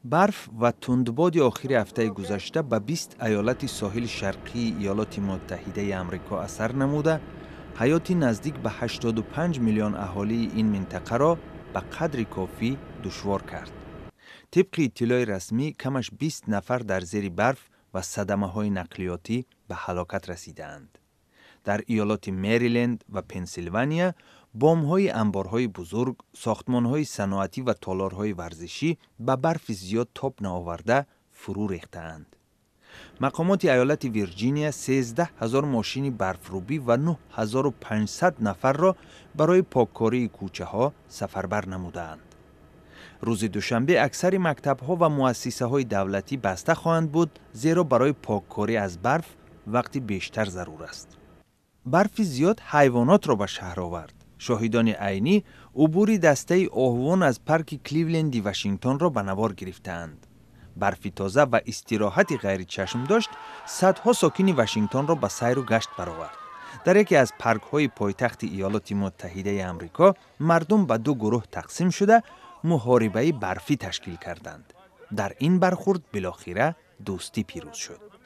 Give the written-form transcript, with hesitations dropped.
برف و تندباد آخر هفته گذشته به 20 ایالت ساحل شرقی ایالات متحده آمریکا اثر نموده، حیات نزدیک به 85 میلیون اهالی این منطقه را به قدر کافی دشوار کرد. طبق اطلاع رسمی کمش 20 نفر در زیر برف و صدمه‌های نقلیاتی به هلاکت رسیدند. در ایالات مریلند و پنسیلوانیا بام‌های انبارهای بزرگ، ساختمان‌های صنعتی و تالارهای ورزشی به برف زیاد تاب نآورده فرو ریخته‌اند. مقامات ایالت ویرجینیا 13,000 ماشین برفروبی و 9,500 نفر را برای پاککاری کوچه‌ها سفربر نمودند. روز دوشنبه اکثر مکتب‌ها و مؤسسه‌های دولتی بسته خواهند بود، زیرا برای پاککاری از برف وقتی بیشتر ضرور است. برف زیاد حیوانات را به شهر آورد. شاهدان عینی عبور دسته آهوان از پارک کلیولند واشنگتن را به نوار گرفتند. برف تازه و استراحت غیر چشم داشت صدها ساکن واشنگتن را به سیر و گشت برآورد. در یکی از پارک‌های پایتخت ایالات متحده آمریکا مردم به دو گروه تقسیم شده محاربه برفی تشکیل کردند. در این برخورد بالاخره دوستی پیروز شد.